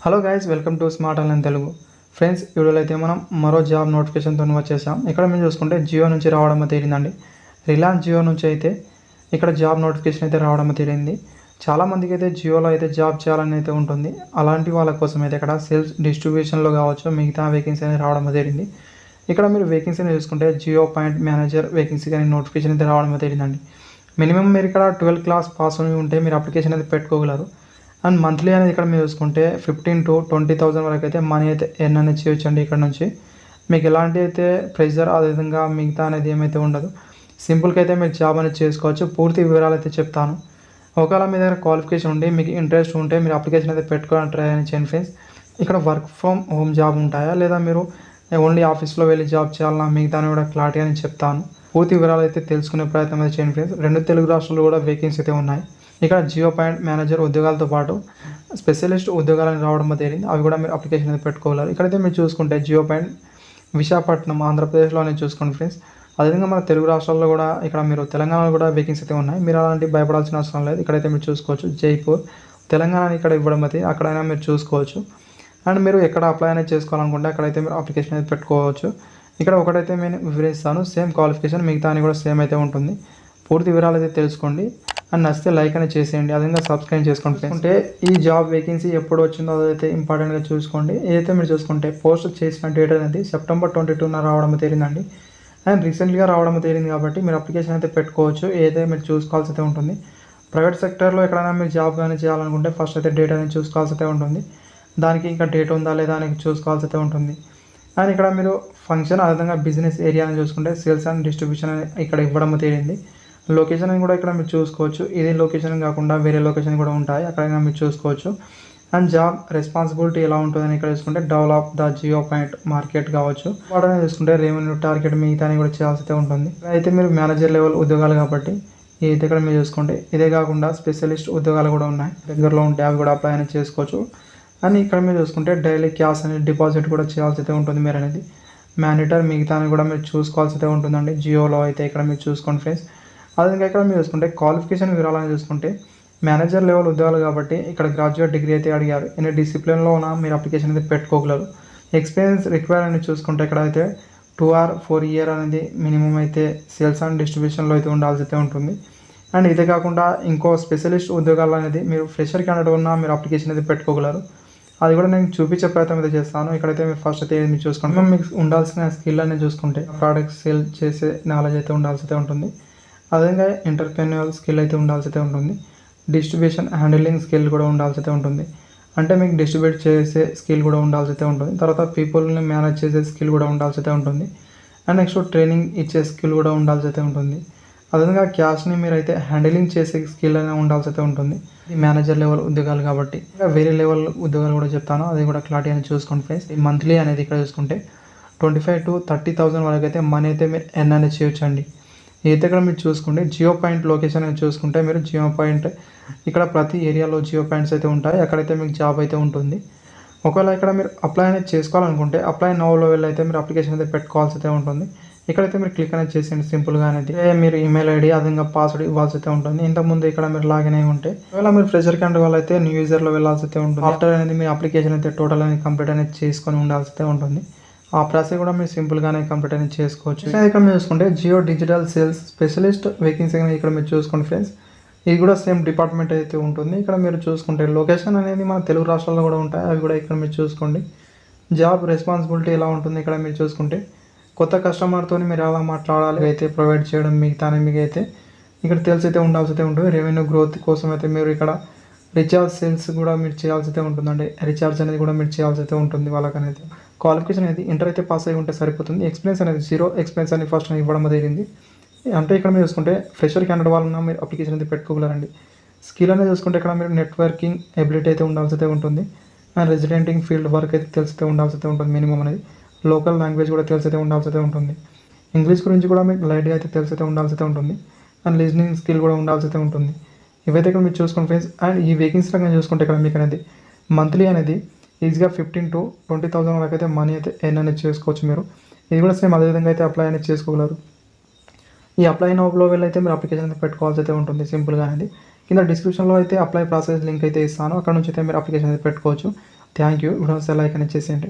Hello guys, welcome to smart online Telugu. Friends, ఈ వీడియోలో అయితే మనం మరో జాబ్ నోటిఫికేషన్తో వచ్చేసాం. ఇక్కడ మేము చూసుకుంటే జియో నుంచి రావడం తేలిందండి. రిలయన్స్ జియో నుంచి అయితే ఇక్కడ జాబ్ నోటిఫికేషన్ అయితే రావడం తేలింది. చాలామందికి అయితే జియోలో అయితే జాబ్ చేయాలని అయితే ఉంటుంది. అలాంటి వాళ్ళ కోసం అయితే ఇక్కడ సేల్స్ డిస్ట్రిబ్యూషన్లో కావచ్చు మిగతా వేకెన్సీ అనేది రావడం తేలింది. ఇక్కడ మీరు వేకెన్సీని చూసుకుంటే జియో పాయింట్ మేనేజర్ వేకెన్సీ కానీ నోటిఫికేషన్ అయితే రావడం తేలిందండి. మినిమం మీరు ఇక్కడ 12th క్లాస్ పాస్ అయి ఉంటే మీరు అప్లికేషన్ అయితే పెట్టుకోగలరు. అండ్ మంత్లీ అనేది ఇక్కడ మీరు చూసుకుంటే 15,000 to 20,000 వరకు అయితే మనీ అయితే ఎర్న్ అనేది చేయొచ్చండి. ఇక్కడ నుంచి మీకు ఎలాంటి అయితే ప్రెషర్ అదేవిధంగా మిగతా అనేది ఏమైతే ఉండదు. సింపుల్గా అయితే మీరు జాబ్ అనేది చేసుకోవచ్చు. పూర్తి వివరాలు అయితే చెప్తాను. ఒకవేళ మీ దగ్గర క్వాలిఫికేషన్ ఉండి మీకు ఇంట్రెస్ట్ ఉంటే మీరు అప్లికేషన్ అయితే పెట్టుకోవాలని ట్రై చేయండి ఫ్రెండ్స్. ఇక్కడ వర్క్ ఫ్రమ్ హోమ్ జాబ్ ఉంటాయా లేదా మీరు ఓన్లీ ఆఫీస్లో వెళ్ళి జాబ్ చేయాలన్నా మిగతా కూడా క్లారిటీ అని చెప్తాను. పూర్తి వివరాలు అయితే తెలుసుకునే ప్రయత్నం అయితే చేయండి ఫ్రెండ్స్. 2 తెలుగు రాష్ట్రాల్లో కూడా వేకెన్సీ అయితే ఉన్నాయి. ఇక్కడ జియో పాయింట్ మేనేజర్ ఉద్యోగాలతో పాటు స్పెషలిస్ట్ ఉద్యోగాలను రావడం తేలింది. అవి కూడా మీరు అప్లికేషన్ అయితే పెట్టుకోవాలి. ఇక్కడైతే మీరు చూసుకుంటే జియో పాయింట్ విశాఖపట్నం ఆంధ్రప్రదేశ్లోనే చూసుకోండి ఫ్రెండ్స్. అదేవిధంగా మన తెలుగు రాష్ట్రాల్లో కూడా ఇక్కడ మీరు తెలంగాణలో కూడా వేకెన్సీ అయితే ఉన్నాయి. మీరు అలాంటి భయపడాల్సిన అవసరం లేదు. ఇక్కడైతే మీరు చూసుకోవచ్చు జైపూర్ తెలంగాణ ఇక్కడ ఇవ్వడం అయితే అక్కడైనా మీరు చూసుకోవచ్చు. అండ్ మీరు ఎక్కడ అప్లై అనేది చేసుకోవాలనుకుంటే అక్కడైతే మీరు అప్లికేషన్ అయితే పెట్టుకోవచ్చు. ఇక్కడ ఒకటైతే నేను వివరిస్తాను, సేమ్ క్వాలిఫికేషన్ మిగతా అని కూడా సేమ్ అయితే ఉంటుంది. పూర్తి వివరాలు అయితే తెలుసుకోండి. అండ్ నచ్చితే లైక్ అనేది చేసేయండి. అదేవిధంగా సబ్స్క్రైబ్ చేసుకోండి. అంటే ఈ జాబ్ వేకెన్సీ ఎప్పుడు వచ్చిందో అదైతే ఇంపార్టెంట్గా చూసుకోండి. ఏదైతే మీరు చూసుకుంటే పోస్ట్ చేసిన డేట్ అనేది September 22న రావడం తేలిందండి. అండ్ రీసెంట్గా రావడం తేలింది కాబట్టి మీరు అప్లికేషన్ అయితే పెట్టుకోవచ్చు. ఏదైతే మీరు చూసుకోవాల్సి అయితే ఉంటుంది. ప్రైవేట్ సెక్టర్లో ఎక్కడైనా మీరు జాబ్ కానీ చేయాలనుకుంటే ఫస్ట్ అయితే డేట్ అనేది చూసుకోవాల్సి అయితే ఉంటుంది. దానికి ఇంకా డేట్ ఉందా లేదా అని చూసుకోవాల్సి అయితే ఉంటుంది. అండ్ ఇక్కడ మీరు ఫంక్షన్ అదేవిధంగా బిజినెస్ ఏరియాని చూసుకుంటే సేల్స్ అండ్ డిస్ట్రిబ్యూషన్ ఇక్కడ ఇవ్వడం తేలింది. లొకేషన్ కూడా ఇక్కడ మీరు చూసుకోవచ్చు. ఇదే లొకేషన్ కాకుండా వేరే లొకేషన్ కూడా ఉంటాయి, అక్కడైనా మీరు చూసుకోవచ్చు. అండ్ జాబ్ రెస్పాన్సిబిలిటీ ఎలా ఉంటుందని ఇక్కడ చూసుకుంటే develop the Jio point market కావచ్చు. వాటిని చూసుకుంటే రెవెన్యూ టార్గెట్ మిగతా కూడా చేయాల్సి ఉంటుంది. అయితే మీరు మేనేజర్ లెవెల్ ఉద్యోగాలు కాబట్టి ఇది ఇక్కడ మీరు చూసుకోండి. ఇదే కాకుండా స్పెషలిస్ట్ ఉద్యోగాలు కూడా ఉన్నాయి, దగ్గరలో ఉంటే అవి కూడా అప్లై అనేది చేసుకోవచ్చు. అని ఇక్కడ మీరు చూసుకుంటే డైలీ క్యాష్ అనేది డిపాజిట్ కూడా చేయాల్సి అయితే ఉంటుంది. మీరు అనేది మేనేటర్ మిగతా కూడా మీరు చూసుకోవాల్సి అయితే ఉంటుందండి జియోలో అయితే. ఇక్కడ మీరు చూసుకోండి ఫ్రెండ్స్. అదేవిధంగా ఇక్కడ మీరు చూసుకుంటే క్వాలిఫికేషన్ వివరాలని చూసుకుంటే మేనేజర్ లెవెల్ ఉద్యోగాలు కాబట్టి ఇక్కడ గ్రాడ్యుయేట్ డిగ్రీ అయితే అడిగారు. ఎన్ని డిసిప్లిన్లో ఉన్న మీరు అప్లికేషన్ అయితే పెట్టుకోగలరు. ఎక్స్పీరియన్స్ రిక్వైర్ అని చూసుకుంటే ఇక్కడ అయితే 2 or 4 years అనేది మినిమం అయితే సేల్స్ అండ్ డిస్ట్రిబ్యూషన్లో అయితే ఉండాల్సి అయితే ఉంటుంది. అండ్ ఇదే కాకుండా ఇంకో స్పెషలిస్ట్ ఉద్యోగాలు అనేది మీరు ఫ్రెషర్ క్యాండిడేట్ ఉన్నా మీరు అప్లికేషన్ అయితే పెట్టుకోగలరు. అది కూడా నేను చూపించే ప్రయత్నం అయితే చేస్తాను. ఇక్కడైతే మీరు ఫస్ట్ అయితే మీరు చూసుకుంటే మీకు ఉండాల్సిన స్కిల్ అనేది చూసుకుంటే ప్రోడక్ట్ సేల్ చేసే నాలెడ్జ్ అయితే ఉండాల్సి అయితే ఉంటుంది. అదేవిధంగా ఎంటర్ప్రెన్యూరల్ స్కిల్ అయితే ఉండాల్సి అయితే ఉంటుంది. డిస్ట్రిబ్యూషన్ హ్యాండిలింగ్ స్కిల్ కూడా ఉండాల్సి అయితే ఉంటుంది. అంటే మీకు డిస్ట్రిబ్యూట్ చేసే స్కిల్ కూడా ఉండాల్సి అయితే ఉంటుంది. తర్వాత పీపుల్ని మేనేజ్ చేసే స్కిల్ కూడా ఉండాల్సి అయితే ఉంటుంది. అండ్ నెక్స్ట్ ట్రైనింగ్ ఇచ్చే స్కిల్ కూడా ఉండాల్సి అయితే ఉంటుంది. అదేవిధంగా క్యాష్ని మీరైతే హ్యాండిలింగ్ చేసే స్కిల్ అనేది ఉండాల్సి అయితే ఉంటుంది. ఈ మేనేజర్ లెవెల్ ఉద్యోగాలు కాబట్టి ఇంకా వేరే లెవెల్ ఉద్యోగాలు కూడా చెప్తాను, అది కూడా క్లారిటీ అని చూసుకోండి ఫ్రెండ్స్. ఈ మంత్లీ అనేది ఇక్కడ చూసుకుంటే 25,000 to 30,000 వరకు అయితే మనీ అయితే మీరు ఎర్న్ అనేది చేయొచ్చండి. అయితే ఇక్కడ మీరు చూసుకుంటే జియో పాయింట్ లొకేషన్ అని చూసుకుంటే మీరు జియో పాయింట్ ఇక్కడ ప్రతి ఏరియాలో జియో పాయింట్స్ అయితే ఉంటాయి, అక్కడైతే మీకు జాబ్ అయితే ఉంటుంది. ఒకవేళ ఇక్కడ మీరు అప్లై అనేది చేసుకోవాలనుకుంటే అప్లై నౌలో వెళ్ళి అయితే మీరు అప్లికేషన్ అయితే పెట్టుకోవాల్సి అయితే ఉంటుంది. ఇక్కడైతే మీరు క్లిక్ అనేది చేసేయండి సింపుల్గా అనేది. మీరు ఈమెయిల్ ఐడి అదేవిధంగా పాస్వర్డ్ ఇవ్వాల్సి అయితే ఉంటుంది. ఇంతకుముందు ఇక్కడ మీరు లాగిన్ అయి ఉంటే ఒకవేళ మీరు ఫ్రెషర్ క్యాండిడేట్ వాళ్ళు అయితే న్యూ యూజర్లో వెళ్ళాల్సి అయితే ఉంటుంది. ఆఫ్టర్ అనేది మీ అప్లికేషన్ అయితే టోటల్ అనేది కంప్లీట్ అనేది చేసుకొని ఉండాల్సి అయితే ఉంటుంది. ఆ ప్రాసెస్ కూడా మీరు సింపుల్గానే కంప్లీట్ అనేది చేసుకోవచ్చు. ఇక్కడ మీరు చూసుకుంటే Jio digital sales specialist vacancy ఇక్కడ మీరు చూసుకోండి ఫ్రెండ్స్. ఇది కూడా సేమ్ డిపార్ట్మెంట్ అయితే ఉంటుంది. ఇక్కడ మీరు చూసుకుంటే లొకేషన్ అనేది మన తెలుగు రాష్ట్రాల్లో కూడా ఉంటాయి, అవి కూడా ఇక్కడ మీరు చూసుకోండి. జాబ్ రెస్పాన్సిబిలిటీ ఎలా ఉంటుంది ఇక్కడ మీరు చూసుకుంటే కొత్త కస్టమర్తో మీరు ఎలా మాట్లాడాలి అయితే ప్రొవైడ్ చేయడం మిగతా మీకు అయితే ఇక్కడ తెలిసి అయితే ఉండాల్సి అయితే ఉంటుంది. రెవెన్యూ గ్రోత్ కోసం అయితే మీరు ఇక్కడ రీఛార్జ్ సేల్స్ కూడా మీరు చేయాల్సి అయితే ఉంటుందండి. రీఛార్జ్ అనేది కూడా మీరు చేయాల్సి అయితే ఉంటుంది వాళ్ళకనేది. క్వాలిఫికేషన్ అనేది ఇంటర్ అయితే పాస్ అయి ఉంటే సరిపోతుంది. ఎక్స్పీరియన్స్ అనేది 0 ఎక్స్పీరియన్స్ అని ఫస్ట్ ఇవ్వడం జరిగింది. అంటే ఇక్కడ మీరు చూసుకుంటే ఫ్రెషర్ క్యాండిడేట్ వాళ్ళని మీరు అప్లికేషన్ అయితే పెట్టుకోగలరండి. స్కిల్ అనేది చూసుకుంటే ఇక్కడ మీరు నెట్వర్కింగ్ ఎబిలిటీ అయితే ఉండాల్సి అయితే ఉంటుంది. అండ్ రెసిడెంటింగ్ ఫీల్డ్ వర్క్ అయితే తెలిసితే ఉండాల్సి అయితే ఉంటుంది మినిమం అనేది. లోకల్ లాంగ్వేజ్ కూడా తెలిసితే ఉండాల్సి అయితే ఉంటుంది. ఇంగ్లీష్ గురించి కూడా మీకు లైట్గా అయితే తెలిసితే ఉండాల్సి అయితే ఉంటుంది. అండ్ లిజనింగ్ స్కిల్ కూడా ఉండాల్సి అయితే ఉంటుంది. ఇవైతే ఇక్కడ మీరు చూసుకోండి ఫ్రెండ్స్. అండ్ ఈ వేకెన్సీ రంగా చూసుకుంటే ఇక్కడ మీకు అనేది మంత్లీ అనేది ఈజీగా 15,000 to 20,000 వరకు అయితే మనీ అయితే ఎర్న్ అనేది చేసుకోవచ్చు మీరు. ఇది కూడా సేమ్ అదేవిధంగా అయితే అప్లై అనేది చేసుకోగలరు. ఈ అప్లై నౌలో వెళ్ళైతే మీరు అప్లికేషన్ అయితే పెట్టుకోవాల్సి అయితే ఉంటుంది సింపుల్గా అనేది. కింద డిస్క్రిప్షన్లో అయితే అప్లై ప్రాసెస్ లింక్ అయితే ఇస్తాను, అక్కడ నుంచి అయితే మీరు అప్లికేషన్ అయితే పెట్టుకోవచ్చు. Thank you. వీడియో లైక్ అనేది చేసేయండి.